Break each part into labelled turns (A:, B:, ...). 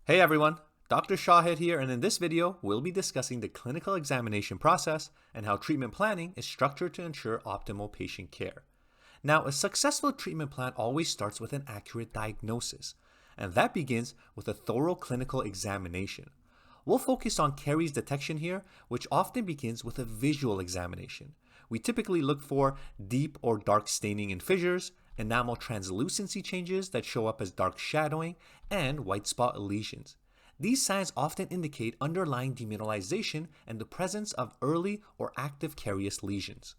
A: Hey everyone, Dr. Shahid here, and in this video, we'll be discussing the clinical examination process and how treatment planning is structured to ensure optimal patient care. Now, a successful treatment plan always starts with an accurate diagnosis, and that begins with a thorough clinical examination. We'll focus on caries detection here, which often begins with a visual examination. We typically look for deep or dark staining in fissures, enamel translucency changes that show up as dark shadowing, and white spot lesions. These signs often indicate underlying demineralization and the presence of early or active carious lesions.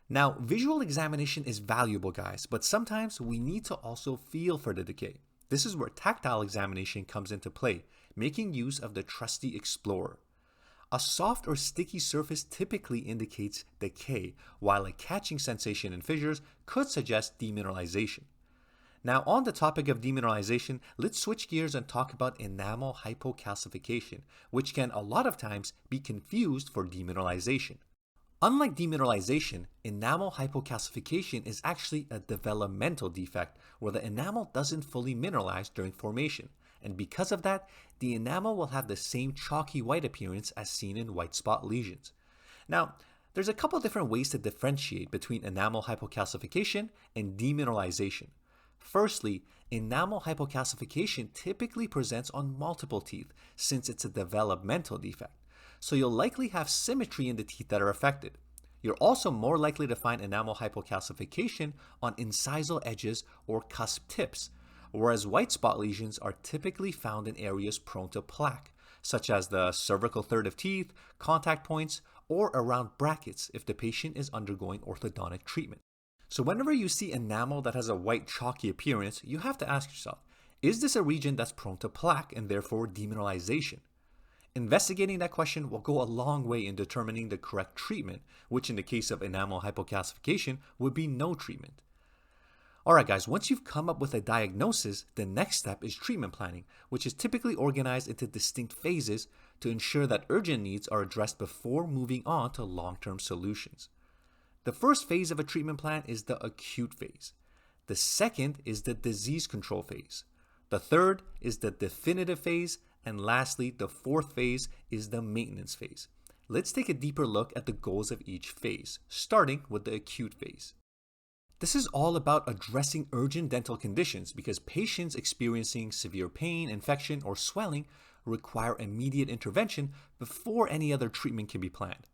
A: Now, visual examination is valuable, guys, but sometimes we need to also feel for the decay. This is where tactile examination comes into play, making use of the trusty Explorer. A soft or sticky surface typically indicates decay, while a catching sensation in fissures could suggest demineralization. Now, on the topic of demineralization, let's switch gears and talk about enamel hypocalcification, which can a lot of times be confused for demineralization. Unlike demineralization, enamel hypocalcification is actually a developmental defect where the enamel doesn't fully mineralize during formation, and because of that, the enamel will have the same chalky white appearance as seen in white spot lesions. Now, there's a couple different ways to differentiate between enamel hypocalcification and demineralization. Firstly, enamel hypocalcification typically presents on multiple teeth since it's a developmental defect, so you'll likely have symmetry in the teeth that are affected. You're also more likely to find enamel hypocalcification on incisal edges or cusp tips, whereas white spot lesions are typically found in areas prone to plaque, such as the cervical third of teeth, contact points, or around brackets if the patient is undergoing orthodontic treatment. So whenever you see enamel that has a white chalky appearance, you have to ask yourself, is this a region that's prone to plaque and therefore demineralization? Investigating that question will go a long way in determining the correct treatment, which in the case of enamel hypocalcification would be no treatment. Alright guys, once you've come up with a diagnosis, the next step is treatment planning, which is typically organized into distinct phases to ensure that urgent needs are addressed before moving on to long-term solutions. The first phase of a treatment plan is the acute phase. The second is the disease control phase. The third is the definitive phase, and lastly, the fourth phase is the maintenance phase. Let's take a deeper look at the goals of each phase, starting with the acute phase. This is all about addressing urgent dental conditions because patients experiencing severe pain, infection, or swelling require immediate intervention before any other treatment can be planned.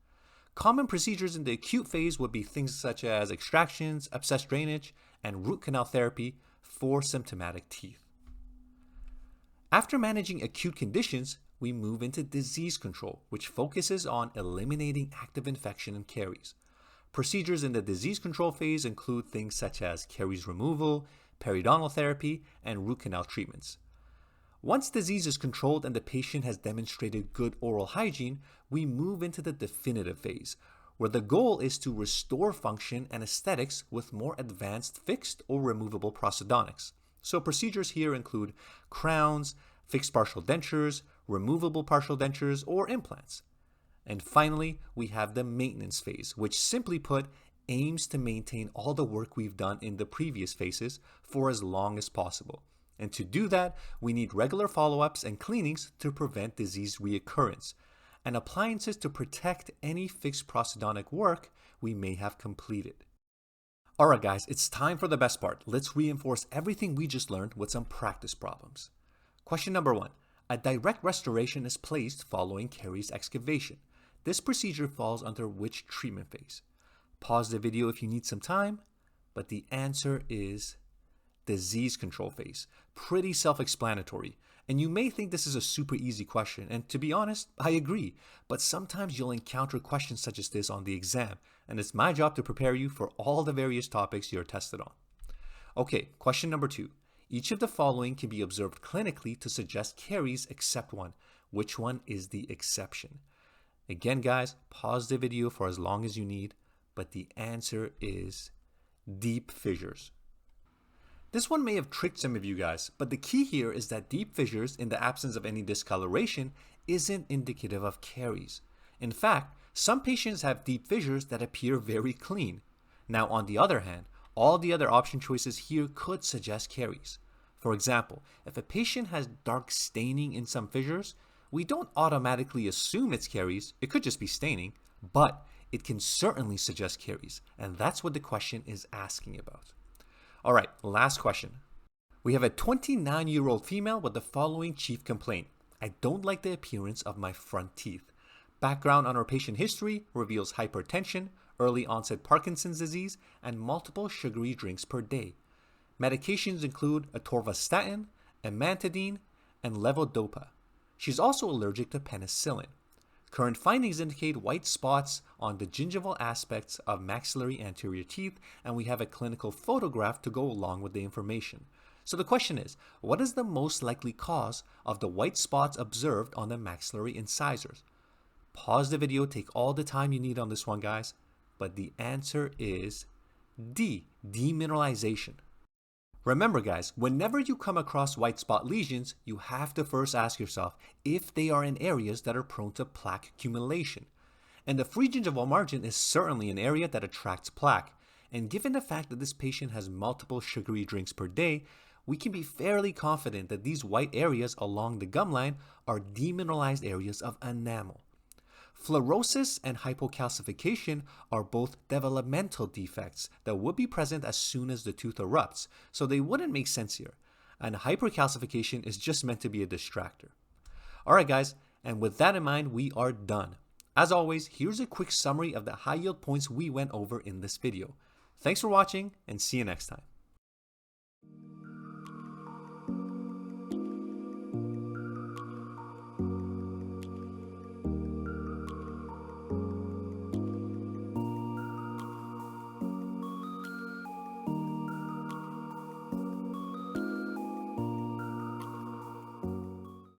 A: Common procedures in the acute phase would be things such as extractions, abscess drainage, and root canal therapy for symptomatic teeth. After managing acute conditions, we move into disease control, which focuses on eliminating active infection and caries. Procedures in the disease control phase include things such as caries removal, periodontal therapy, and root canal treatments. Once disease is controlled and the patient has demonstrated good oral hygiene, we move into the definitive phase, where the goal is to restore function and aesthetics with more advanced fixed or removable prosthodontics. So procedures here include crowns, fixed partial dentures, removable partial dentures, or implants. And finally, we have the maintenance phase, which simply put aims to maintain all the work we've done in the previous phases for as long as possible. And to do that, we need regular follow-ups and cleanings to prevent disease reoccurrence, and appliances to protect any fixed prosthodontic work we may have completed. Alright guys, it's time for the best part. Let's reinforce everything we just learned with some practice problems. Question number 1. A direct restoration is placed following caries excavation. This procedure falls under which treatment phase? Pause the video if you need some time, but the answer is disease control phase. Pretty self-explanatory. And you may think this is a super easy question, and to be honest, I agree, but sometimes you'll encounter questions such as this on the exam, and it's my job to prepare you for all the various topics you're tested on. Okay, question number 2. Each of the following can be observed clinically to suggest caries except one. Which one is the exception? Again guys, pause the video for as long as you need, but the answer is deep fissures. This one may have tricked some of you guys, but the key here is that deep fissures in the absence of any discoloration isn't indicative of caries. In fact, some patients have deep fissures that appear very clean. Now on the other hand, all the other option choices here could suggest caries. For example, if a patient has dark staining in some fissures, we don't automatically assume it's caries, it could just be staining, but it can certainly suggest caries, and that's what the question is asking about. Alright, last question. We have a 29-year-old female with the following chief complaint. I don't like the appearance of my front teeth. Background on her patient history reveals hypertension, early onset Parkinson's disease, and multiple sugary drinks per day. Medications include atorvastatin, amantadine, and levodopa. She's also allergic to penicillin. Current findings indicate white spots on the gingival aspects of maxillary anterior teeth, and we have a clinical photograph to go along with the information. So the question is, what is the most likely cause of the white spots observed on the maxillary incisors? Pause the video, take all the time you need on this one, guys. But the answer is D, demineralization. Remember guys, whenever you come across white spot lesions, you have to first ask yourself if they are in areas that are prone to plaque accumulation. And the free gingival margin is certainly an area that attracts plaque. And given the fact that this patient has multiple sugary drinks per day, we can be fairly confident that these white areas along the gum line are demineralized areas of enamel. Fluorosis and hypocalcification are both developmental defects that would be present as soon as the tooth erupts, so they wouldn't make sense here. And hypercalcification is just meant to be a distractor. Alright guys, and with that in mind, we are done. As always, here's a quick summary of the high yield points we went over in this video. Thanks for watching, and see you next time.